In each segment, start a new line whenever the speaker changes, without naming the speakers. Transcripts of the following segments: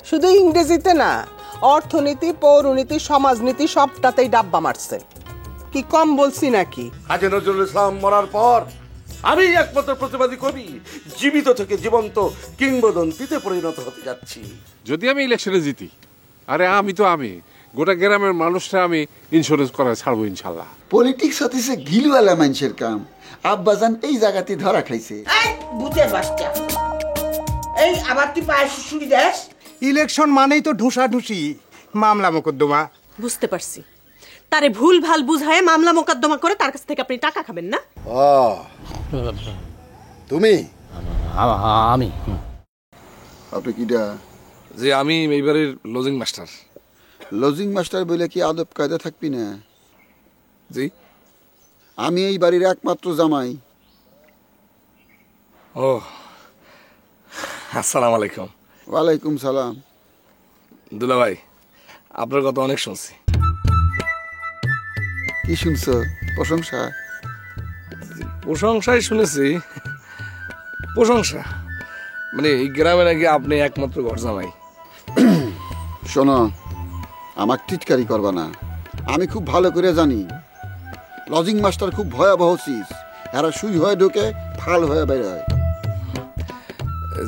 শুধু ইংরেজিতে না, অর্থনীতি, পৌরনীতি, সমাজনীতি সবটাতেই ডাব্বা মারছে। কি কম বলছি নাকি?
কাজী নজরুল ইসলাম মরার পর আমি একমাত্র প্রতিবাদী কবি জীবিত থেকে জীবন্ত কিংবদন্তিতে পরিণত হতে যাচ্ছি।
যদি আমি ইলেকশনে জিতি, আরে আমি গোটা গ্রামের মানুষরা আমি ইন্স্যুরেন্স করা ছাড়বো ইনশাল্লাহ।
পলিটিক্স হতেছে গিলওয়ালা মানুষের কাম। আব্বাজান এই জায়গাতে ধরা খাইছে।
বুঝে বাচ্চা, এই আবার তুই পায়ে শুশুড়ি দেশ।
ইলেকশন মানেই তো ঢুসাঢুসি, মামলা মোকদ্দমা।
বুঝতে পারছি, তারে ভুল ভাল বুঝায় মামলা মোকদ্দমা করে তার কাছ থেকে আপনি টাকা খাবেন না?
তুমি?
আমি।
আপনি কিডা?
যে আমি এইবারের লজিং মাস্টার।
লজিং মাস্টার বলে কি আদব কায়দা থাকবি না?
জি,
আমি এই বাড়ির একমাত্র জামাই।
ও, আসসালামু আলাইকুম।
ওয়ালাইকুম সালাম।
দুলা ভাই, আপনার কথা অনেক শুনছি।
কি শুনছ? প্রশংসা?
প্রশংসাই শুনেছি। প্রশংসা মানে এই গ্রামে নাকি আপনি একমাত্র ঘর জামাই।
শোনো, আমার টিটকারি করবা না। আমি খুব ভালো করে জানি লজিং মাস্টার খুব ভয়াবহ চিজ। এরা সুই হয়ে ঢোকে, ফাল হয়ে বের হয়।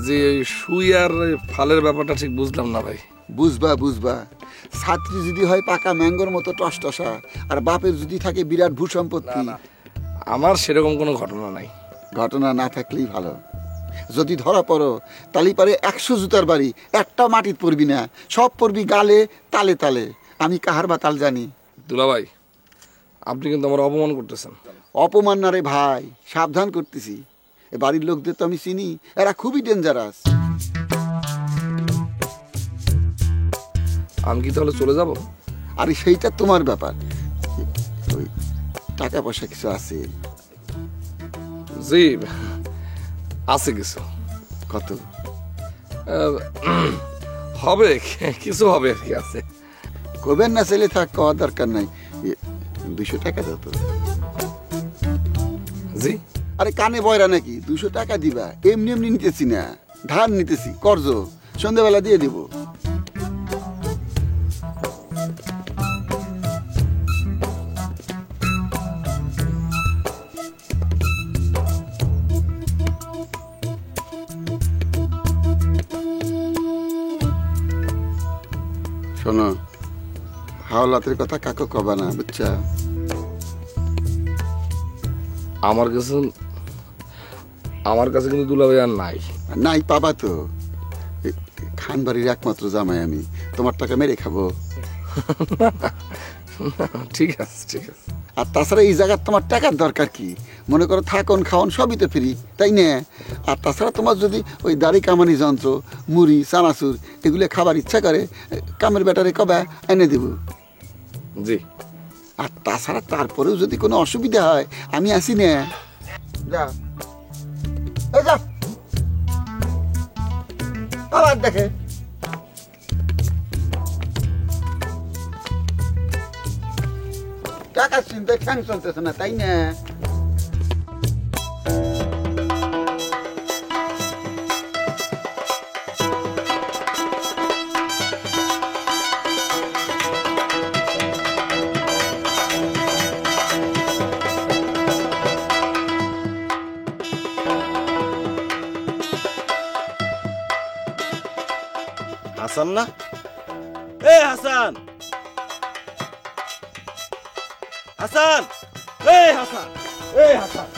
যে সুই আর ফালের ব্যাপারটা ঠিক বুঝলাম না ভাই।
বুঝবা। ছাত্রী যদি হয় পাকা ম্যাঙ্গোর মতো টসটসা, আর বাপের যদি থাকে বিরাট ভূসম্পত্তি।
আমার সেরকম কোনো ঘটনা নাই।
ঘটনা না থাকলেই ভালো। যদি ধরা পড়ো তালি পারে 100 জুতার বাড়ি, একটা মাটির পড়বি না, সব পড়বি গালে তালে তালে। আমি কাহার বাতাল জানি।
দুলা ভাই, আপনি কিন্তু আমার অপমান করতেছেন।
অপমান না রে ভাই, সাবধান করতেছি। এ বাড়ির লোকদের তো আমি চিনি, এরা খুবই ডেঞ্জারাস।
আমি কি তাহলে চলে যাব?
আরে সেইটা তোমার ব্যাপার। ওই টাকা পয়সা কিছু আছে?
জি, আছে কিছু।
কত
হবে? কিছু হবে আর কি আছে।
কবেন না ছেলে, থাক, কওয়ার দরকার নাই। 200 টাকা দাও তো।
জি?
আরে কানে বয়রা নাকি? 200 টাকা দিবা? এমনি এমনি নিতেছি না, ধার নিতেছি, কর্জ। সন্ধ্যাবেলা দিয়ে দিব। শোনো, হাওলাতের কথা কাকু কবা না, বুঝছা?
আমার কাছে কিন্তু দুলাভাই আর নাই।
নাই পাবা তো। খান বাড়ির একমাত্র জামাই আমি, তোমার টাকা মেরে খাবো?
ঠিক আছে।
আর তাছাড়া এই জায়গার তোমার টাকার দরকার কি? মনে করো থাকুন খাওন সবই তো ফ্রি, তাই না? আর তাছাড়া তোমার যদি ওই দাড়ি কামানি যন্ত্র, মুড়ি, চানাচুর এগুলো খাবার ইচ্ছা করে, কামের ব্যাটারে কবে এনে দেব।
জি।
আর তাছাড়া তারপরেও যদি কোনো অসুবিধা হয় আমি আসি না। যা আবার দেখে টাকার চিন্তায় ঠ্যাং চলতেছে না, তাই না?
হাসান না? হাসান, হাসান, হাসান, হাসান।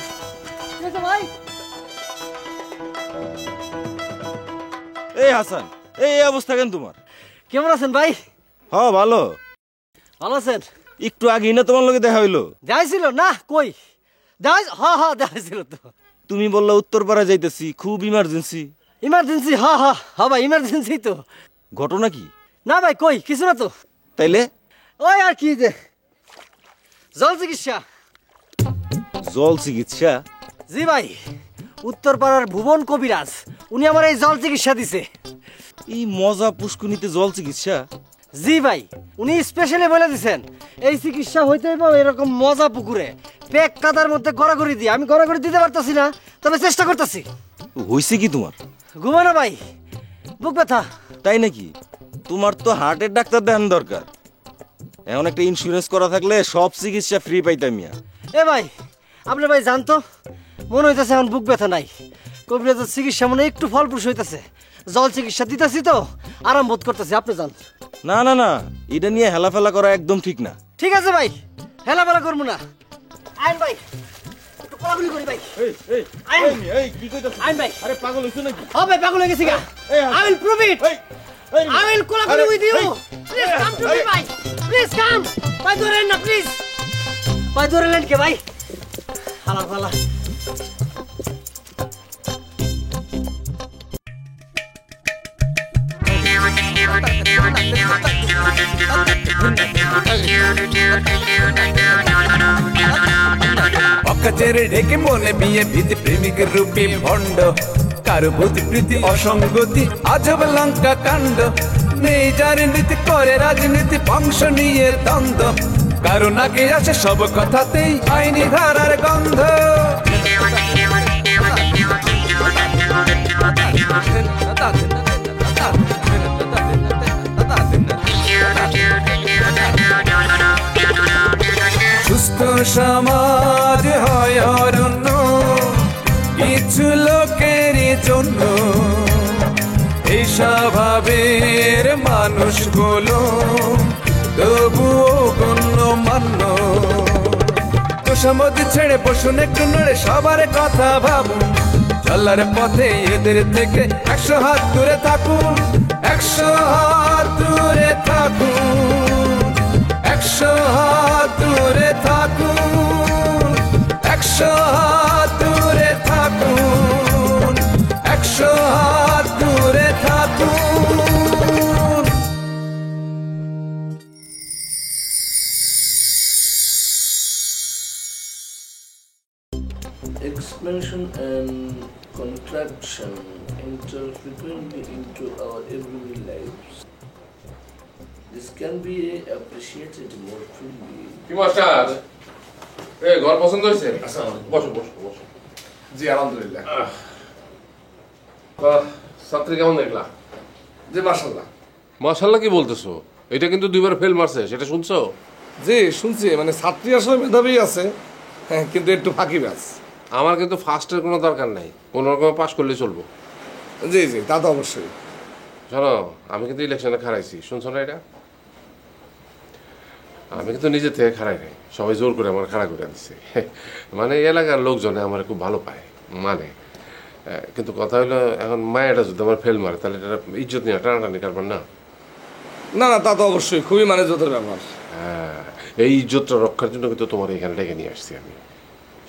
হাসান, এই অবস্থা কেন তোমার?
কেমন আছেন ভাই?
হ্যাঁ ভালো।
ভালো আছেন?
একটু আগে না তোমার লগে দেখা হইলো?
যাইছিল না? কই হ্যাঁ দেখাইছিল তো।
তুমি বললা উত্তরপাড়া যাইতেছি, খুব ইমার্জেন্সি।
ইমার্জেন্সি? হ্যাঁ ভাই, ইমার্জেন্সি তো।
ঘটনা কি?
না ভাই, কই কিছু না তো।
তাইলে
ওই আর কি, যে জল চিকিৎসা।
জল চিকিৎসা?
জি ভাই, উত্তরপাড়ার ভুবন কবিরাজ উনি আমার এই জল চিকিৎসা দিছে।
এই মজা পুষ্কুনিতে জল চিকিৎসা?
জি ভাই, উনি স্পেশালি বলে দিছেন এই চিকিৎসা হইতে হইব এরকম মজা পুকুরে পেক কাদার মধ্যে গড়াগড়ি দিয়ে। আমি গড়াগড়ি দিতে পারতাছি না, তবে চেষ্টা করতেছি।
হইছে কি তোমার?
ঘুমানো ভাই, বুক ব্যথা।
তাই নাকি? তোমার তো হার্টের ডাক্তার দেখানো দরকার। এখন একটা ইন্স্যুরেন্স করা থাকলে সব চিকিৎসা ফ্রি পাইতাম মিয়া।
এ ভাই, আপনার ভাই জানতো মনে হইতেছে এখন বুক ব্যথা নাই, কবিরাজের চিকিৎসা মনে একটু ফলপ্রসূ হইতেছে। জল চিকিৎসা দিতেছি তো আরাম বোধ করতেছি, আপনি জান।
না না না, এটা নিয়ে হেলাফেলা করা একদম ঠিক না।
ঠিক আছে ভাই, হেলাফেলা করবো না। আইন ভাই, একটু কোলাকুলি করি ভাই।
কি কইতাছ?
আইন ভাই।
আরে পাগল হইছো নাকি?
ও ভাই, পাগল হয়ে গেছি গা। I will prove it. I will collaborate with you. Please come to me, ভাই। Please come. ভাই ধরেন না, please. ভাই ধরেন কে ভাই? হালা হালা।
অকাচেরে ঢেকে মনে বিয়ে ভীতি প্রেমিকের রূপে ভণ্ড, কারো বুদ্ধি প্রীতি অসঙ্গতি আজব লঙ্কা কাণ্ড। নেই যার নীতি করে রাজনীতি বংশ নিয়ে দ্বন্দ্ব, কারো নাকে আছে সব কথাতেই আইনি ধারার গন্ধ। সুস্থ সমাজ হয় অরণ্য কিছু লোকের জন্য, এই স্বভাবের মানুষগুলো তবুও গণ্যমান্য। তোষামতি ছেড়ে বসুন একটু নড়ে সবার কথা ভাবুন, চলার পথে এদের থেকে 100 হাত দূরে থাকুন, 100 হাত দূরে থাকুন, 100 হাত দূরে থাকুন, 100 হাত দূরে থাকুন, 100 হাত দূরে থাকুন।
Expansion and contraction enter frequently into our everyday lives. This can be appreciated more fully.
কি মাস্টার, এ ঘর পছন্দ হয়েছে? বসো বসো বসো।
জি আলহামদুলিল্লাহ।
ছাত্রী কেমন দেখলা?
জি মাশাআল্লাহ।
মাশাআল্লাহ কি বলতেছো? এটা কিন্তু 2 বার ফেল মারছে, সেটা শুনছো?
জি শুনছি, মানে ছাত্রী আসলে মেধাবী আছে, হ্যাঁ, কিন্তু একটু ফাঁকিবাজ।
আমার কিন্তু ফার্স্টের কোনো দরকার নাই, কোনো রকম পাস করলে চলবো।
জি জি, তা তো অবশ্যই।
শোনো, আমি কিন্তু ইলেকশনে খারাইছি, শুনছো না এটা? আমি কিন্তু নিজে থেকে খারাই নাই, সবাই জোর করে আমার খাড়া করে দিচ্ছে। মানে এলাকার লোকজনে আমার খুব ভালো পায়, মানে কিন্তু কথা হলো এখন মায়েরা যদি আমার ফেল মারে তাহলে এটা ইজ্জত নিয়ে টানাটানি কারবার না।
না না, তা তো অবশ্যই, খুবই মানে জোতের ব্যাপার।
হ্যাঁ, এই ইজ্জতটা রক্ষার জন্য কিন্তু তোমার এখানে ডেকে নিয়ে আসছি আমি।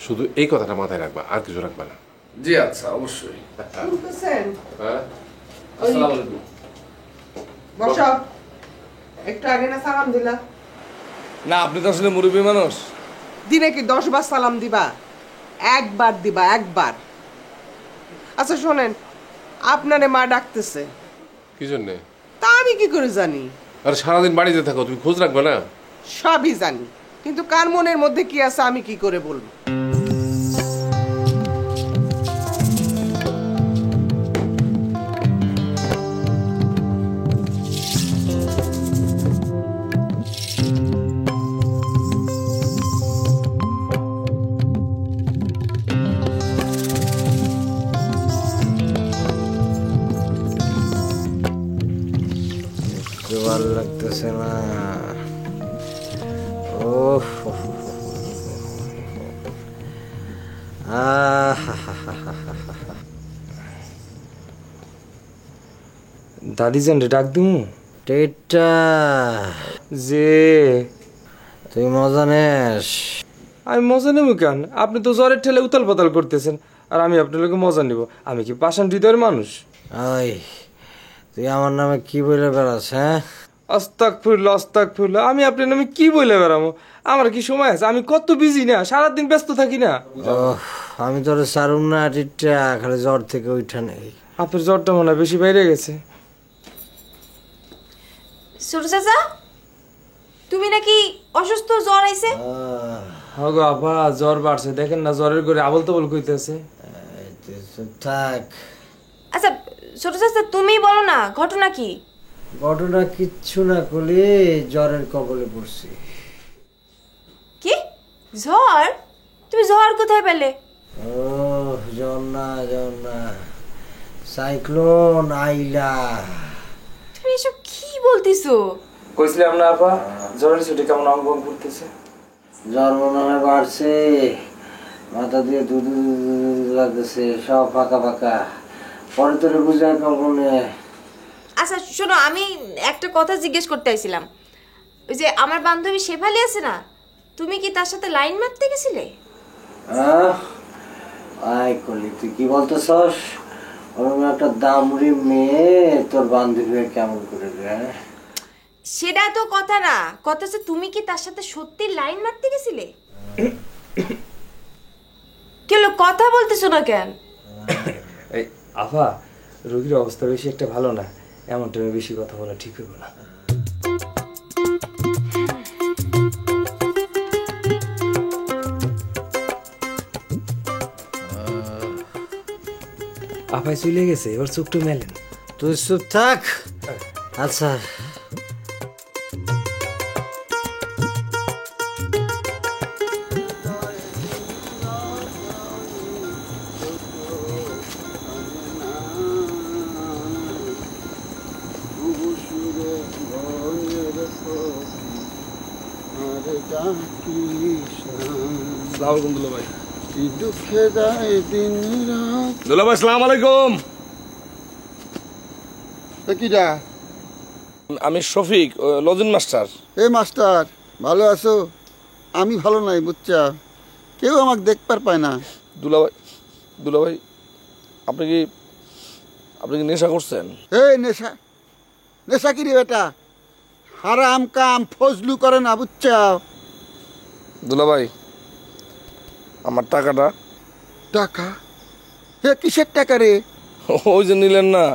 শুধু এই কথাটা মাথায় রাখবা, আর কিছু রাখবা না।
জি আচ্ছা, অবশ্যই।
শুনতেছেন?
হ্যাঁ,
আসসালামু আলাইকুম।
বসো। একটু আগে না সালাম দিলা?
না, আপনি তো আসলে মুরব্বী মানুষ।
দিনে কি 10 বার সালাম দিবা? একবার দিবা, একবার। আচ্ছা শোনেন, আপনারে মা ডাকতেছে।
কি জন্যে?
তা আমি কি করে জানি?
আর সারাদিন বাড়িতে থাকো, তুমি খোঁজ রাখবে না?
সবই জানি, কিন্তু কার মনের মধ্যে কি আছে আমি কি করে বলবো?
ভালো লাগতেছে না। ও
দাদি জান ডাক দিমু?
টেটা
যে
তুই মজা নেস?
আমি মজা নেবো কেন? আপনি তো জ্বরের ঠেলে উতাল পাতাল করতেছেন, আর আমি আপনার লোকে মজা নিব? আমি কি পাষাণ হৃদয়ের মানুষ?
ওই তুই আমার নামে কি বলে বেড়াস? হ্যাঁ,
আস্তাগফিরুল্লাহ আস্তাগফিরুল্লাহ। আমি আপনার নামে কি বলে বেড়াবো? আমার কি সময় আছে? আমি কত বিজি না, সারাদিন ব্যস্ত থাকি না।
আমি তোর সারুম না টিটা, খালি জ্বর থেকে উঠা নেই।
আপনার জ্বরটা মনে হয় বেশি বাইরে গেছে।
ছোট চাচা, তুমি নাকি অসুস্থ, জ্বর আইছে?
হগো আপা, জ্বর বাড়ছে, দেখেন না জ্বরের করে আবল তাবল কইতেছে।
থাক।
আচ্ছা ছোট চাচা তুমি বলো না ঘটনা কি?
ঘটনা কিচ্ছু না করলে জ্বরের কবলে পড়ছি।
কি ঝড়? তুমি ঝড় কোথায় পেলে?
ও জ্বর না সাইক্লোন আইলা।
তুমি এসব কি বলতেছো?
কইছিলাম না আপা জ্বরের ছুটি কেমন অঙ্গন করতেছে।
জ্বর মনে হয় বাড়ছে, মাথা দিয়ে দুধ লাগতেছে, সব ফাঁকা ফাঁকা। পরে তোরে বুঝায় কখনো।
আচ্ছা শোনো, আমি একটা কথা জিজ্ঞেস করতে আইছিলাম। ওই যে আমার বান্ধবী শেফালি আছে না, তুমি কি তার সাথে লাইন মারতে গেছিলে?
আয় কলি, তুই কি বলতেছস? ওরকম একটা দামড়ি মেয়ে তোর বান্ধবী কেমন করে রে?
সেটা তো কথা না, কথা হচ্ছে তুমি কি তার সাথে সত্যি লাইন মারতে গেছিলে? কেন কথা বলতেছো না কেন?
এই আপা রোগীর অবস্থা বেশি একটা ভালো না, এমন টাইমে বেশি কথা বলা ঠিক হবে না। আপাই চলে গেছে, এবার চোখটা মেলেন।
তুই চুপ থাক। আচ্ছা
দুঃখে যায় দিন রাত।
দুলাভাই আসসালামু আলাইকুম।
কিটা?
আমি শফিক, লজিন মাস্টার।
এ মাস্টার, ভালো আছো? আমি ভালো নাই বুঝছা, কেউ আমাকে দেখবার পায় না।
দুলাভাই আপনি কি নেশা করছেন?
এই নেশা নেশা কি রে বেটা? হারাম কাম ফজলু করে না বুঝছা?
দুলাভাই আমার টাকাটা।
টাকা? হে কিসের টাকা রে?
ওই যে নিলেন না,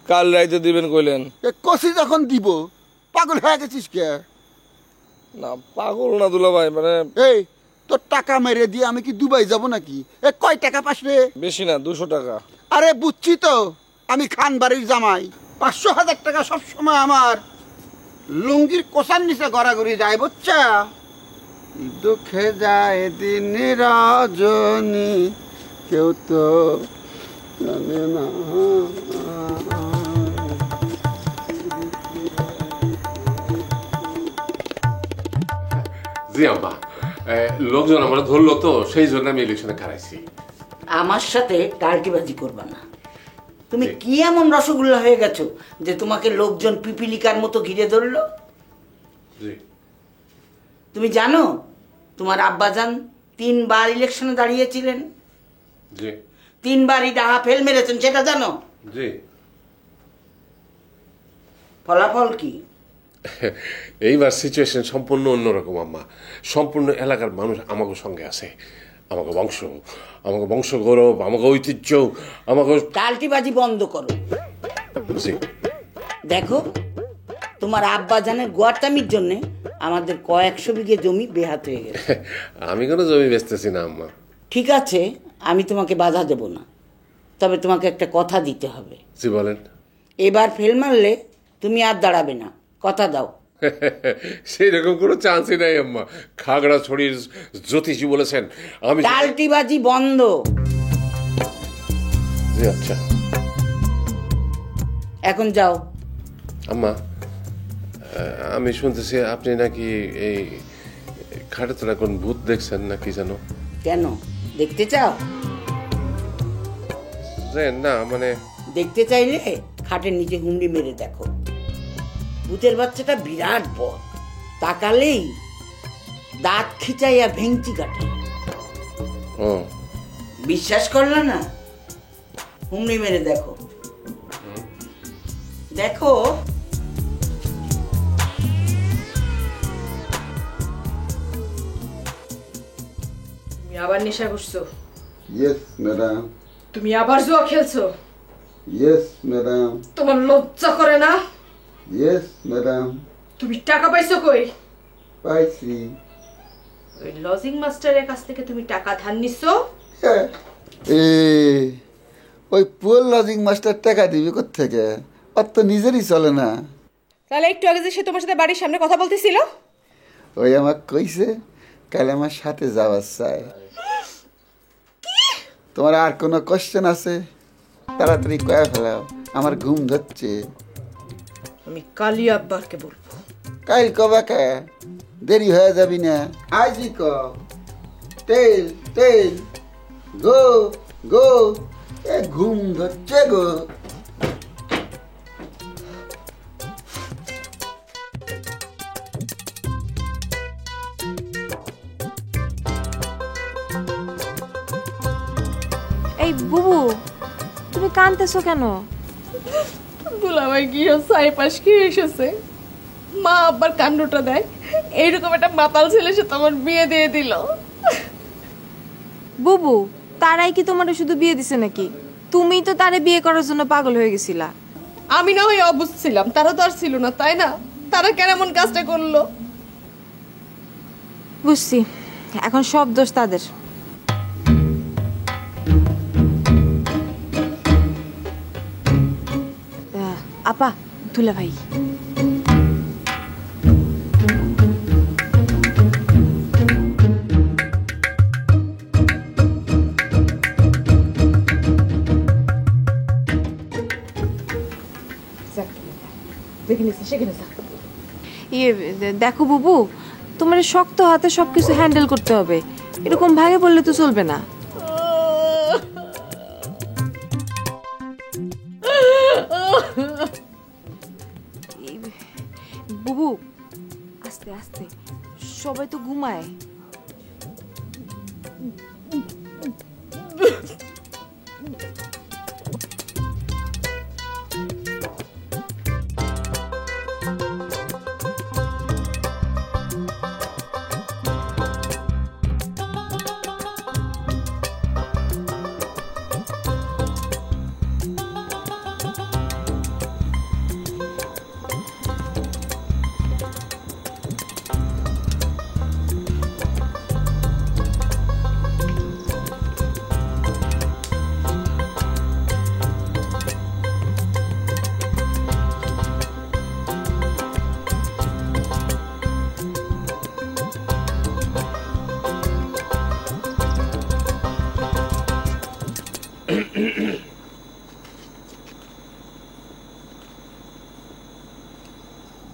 কাল রাইতে দিবেন কইলেন।
এ কষি যখন দিব, পাগল হয়ে গেছিস কে?
না পাগল না দুলাভাই, মানে
এই তোর টাকা মেরে দিয়ে আমি কি দুবাই যাব নাকি? এ কয় টাকা পাস রে?
বেশি না, 200 টাকা।
আরে বুঝছি তো, আমি খান বাড়ির জামাই। 500,000 টাকা সবসময় আমার লুঙ্গির কোষার নিচে গড়াগড়ি যায় বুঝছা? দুঃখে যায় দিন রজনী, কেউ তো জানে না।
জি আম্মা, লোকজন আমার ধরলো তো, সেই জন্য আমি ইলেকশনে খারাইছি।
আমার সাথে টার্কিবাজি করবা না। তুমি কি এমন রসগোল্লা হয়ে গেছো যে তোমাকে লোকজন পিপিলিকার মতো ঘিরে ধরলো? তুমি জানো তোমার আব্বাজান 3 বার ইলেকশনে দাঁড়িয়েছিলেন, 3 বারই ডাহা ফেল মেরেছেন, সেটা জানো?
জি।
ফলাফল কি?
এইবার সিচুয়েশন সম্পূর্ণ অন্যরকম আম্মা। সম্পূর্ণ এলাকার মানুষ আমাকে সঙ্গে আছে। আমাকে বংশ গৌরব, আমাকে ঐতিহ্য, আমাকে
টাল্টিবাজি বন্ধ করো।
জি।
দেখো তোমার আব্বাজানের গোয়াটামির জন্য আমাদের কয়েকশো বিঘে জমি বেহাত হয়ে গেছে।
আমি কোনো জমি বেচতেছি না আম্মা।
ঠিক আছে, আমি তোমাকে বাধা দেব না, তবে তোমাকে একটা কথা দিতে হবে।
জি বলেন।
এবার ফেল মারলে তুমি আর দাঁড়াবে না, কথা দাও।
সেই রকম কোনো চান্সই নাই আম্মা। খাগড়াছড়ির জ্যোতিষী বলেছেন আমি।
টাল্টিবাজি বন্ধ।
জি আচ্ছা।
এখন যাও।
আম্মা আমি শুনতেছি আপনি নাকি এই খাটে তোলা কোন ভূত দেখছেন নাকি জানো?
কেন, দেখতে চাও?
না মানে
দেখতে চাইলে খাটের নিচে হুমড়ি মেরে দেখো। ভূতের বাচ্চাটা বিরাট বড়, তাকালেই দাঁত খিচাইয়া ভেঙচি কাটে। বিশ্বাস করলে না, হুমড়ি মেরে দেখো। দেখো।
তুমি আবার নেশা করছো?
Yes madam.
তুমি আবার জুয়া খেলছো?
Yes madam.
তোমার লজ্জা করে না?
Yes madam.
তুমি টাকা পাইছো কই?
পাইছি।
ওই লজিং মাস্টারের কাছ থেকে তুমি টাকা ধার নিছো?
এ ওই পুয়ার লজিং মাস্টার টাকা দিবি কোত্থেকে? ওর তো নিজেরই চলে না।
তাহলে একটু আগে যে সে তোমার সাথে বাড়ির সামনে কথা বলতেছিল,
ওই আমার কইছে কাল আমার সাথে যাওয়ার চাই। তোমার আর কোনো কোশ্চেন আছে? তাড়াতাড়ি কয়া ফেলাও, আমার ঘুম ধরছে।
আমি কালি আব্বারকে বলবো।
কাল কবা কে? দেরি হয়ে যাবি না, আজই ক। টেল টেল গো গো, এ ঘুম ধরছে গো।
এই বুবু, তুমি কাঁদতেছো কেন?
দুলাভাই গিয়ে সাইপাস কি এসেছে, মা আব্বার কাণ্ডটা দেয়, এইরকম একটা মাতাল ছেলে সে তোমার বিয়ে দিয়ে দিল।
বুবু, তারাই কি তোমার শুধু বিয়ে দিছে নাকি? তুমি তো তারে বিয়ে করার জন্য পাগল হয়ে গেছিলা।
আমি না হয় অবুঝ ছিলাম, তারা তো আর ছিল না, তাই না? তারা কেন এমন কাজটা করলো?
বুঝছি, এখন সব দোষ তাদের। আপা, দুলা ভাই। দেখো বুবু, তোমার শক্ত হাতে সবকিছু হ্যান্ডেল করতে হবে, এরকম ভাগে বললে তো চলবে না। বুবু, আস্তে আস্তে, সবাই তো ঘুমায়।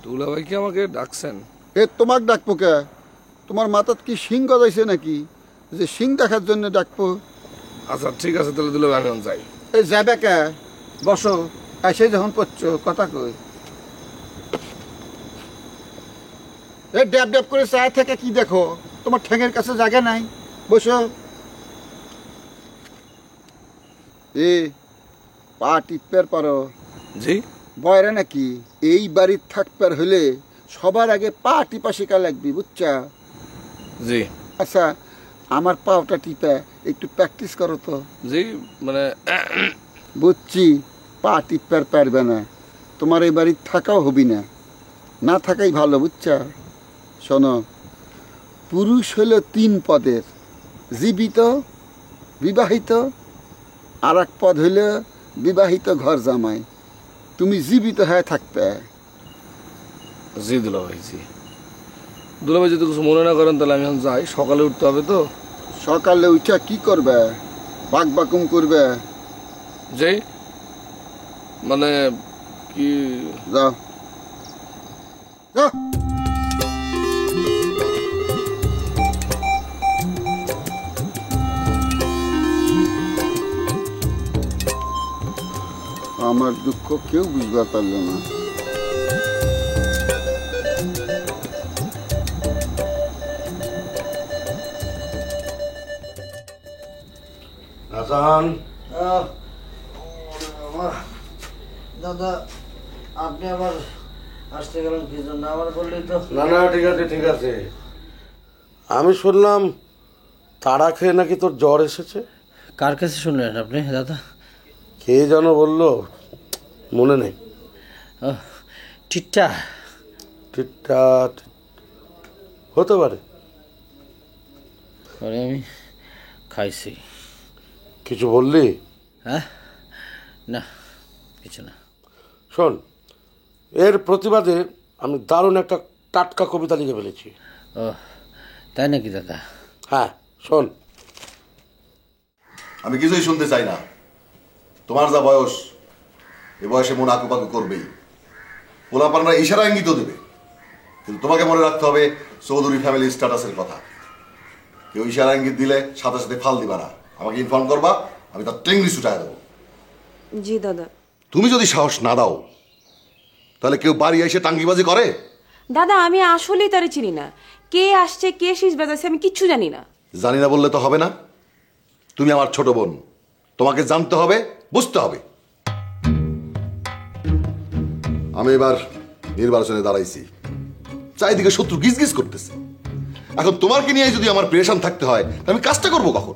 দুলাভাই কি আমাকে ডাকছেন?
এ তোমাক ডাকবো কে? তোমার মাথাত কি শিং গজাইছে নাকি যে শিং দেখার জন্য ডাকবো?
আচ্ছা ঠিক আছে, তাহলে দুলাভাই আমি এখন যাই।
এই যাবে কে? বসো, এসে যখন পড়ছো কথা কই। এই ড্যাব ড্যাব করে চায় থেকে কি দেখো? তোমার ঠ্যাঙের কাছে জায়গা নাই, বসো। এ পা টিপের পারো?
জি।
বয়রা নাকি? এই বাড়ির থাকবার হলে সবার আগে পা টিপা শেখা লাগবে, বুঝছা?
জি।
আচ্ছা, আমার পাওটা টিপা একটু প্র্যাকটিস করো তো।
জি, মানে
বুঝছি পা টিপবার পারবে না, তোমার এই বাড়ির থাকাও হবি না, না থাকাই ভালো, বুঝছা? শোনো, পুরুষ হলো 3 পদের, জীবিত, বিবাহিত, আর এক পদ হইল বিবাহিত ঘর জামাই। তুমি জীবিত হয়ে থাকতে।
জি দুলাভাই, জি। দুলাভাই যদি কিছু মনে না করেন তাহলে আমি এখন যাই, সকালে উঠতে হবে তো।
সকালে উঠা কি করবে? বাক বাকুম করবে?
জি, মানে কি?
যাও যাও। আমার দুঃখ কেউ বুঝতে পারল না।
হাসান,
দাদা, আপনি আবার আসতে গেলেন কি জন্য? আমার বললেই তো।
না না, ঠিক আছে ঠিক আছে। আমি শুনলাম তাড়া খেয়ে নাকি তোর জ্বর এসেছে।
কার কাছে শুনলেন আপনি দাদা?
কে যেন বললো, মনে নেই।
টিট্টা
টিট্টা হতে পারে।
আমি খাইছি।
কিছু বললি?
হ্যাঁ,
না কিছু না।
শোন, এর প্রতিবাদে আমি দারুণ একটা টাটকা কবিতা লিখে ফেলেছি।
ও তাই নাকি দাদা?
হ্যাঁ শোন।
আমি কিছুই শুনতে চাই না। তোমার যা বয়স, এ বয়সে মন আকুপাকু করবেই। পোলাপানরা ইশারা ইঙ্গিত দেবে, কিন্তু তোমাকে মনে রাখতে হবে চৌধুরী ফ্যামিলি স্ট্যাটাসের কথা। কেউ ইশারা ইঙ্গিত দিলে সাথে সাথে ফাল দিবা না, আমাকে ইনফর্ম করবা, আমি তার টেঙ্গি ছুটায় দেবো।
জি দাদা।
তুমি যদি সাহস না দাও তাহলে কেউ বাড়ি এসে টাঙ্গিবাজি করে?
দাদা আমি আসলেই তারে চিনি না, কে আসছে কে শীষ বাজাচ্ছে আমি কিচ্ছু জানি না।
জানি না বললে তো হবে না, তুমি আমার ছোট বোন, তোমাকে জানতে হবে, বুঝতে হবে। আমি এবার নির্বাচনে দাঁড়াইছি, চারিদিকে শত্রু গিজ গিজ করতেছে। এখন তোমাকে নিয়ে যদি আমার প্রেশান থাকতে হয় আমি কাজটা করবো কখন?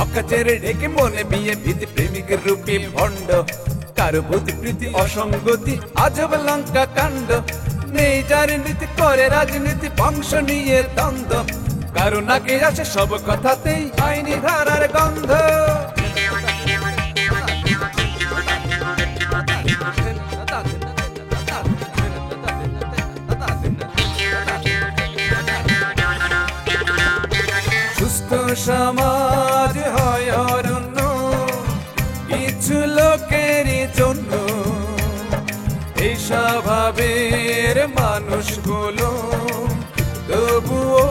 অকাচের ঢেকে মনে বিয়ে ভীতি প্রেমিকের রূপে ভণ্ড, কারো ভূতি প্রীতি অসঙ্গতি আজব লঙ্কা কাণ্ড। নেই যার নীতি করে রাজনীতি বংশ নিয়ে দ্বন্দ্ব, কারো নাকে আসে সব কথাতেই আইনি ধারার গন্ধ। সুস্থ সমাজ হয় অরণ্য কিছু লোকের জন্য, এই স্বভাবের মানুষগুলো তবুও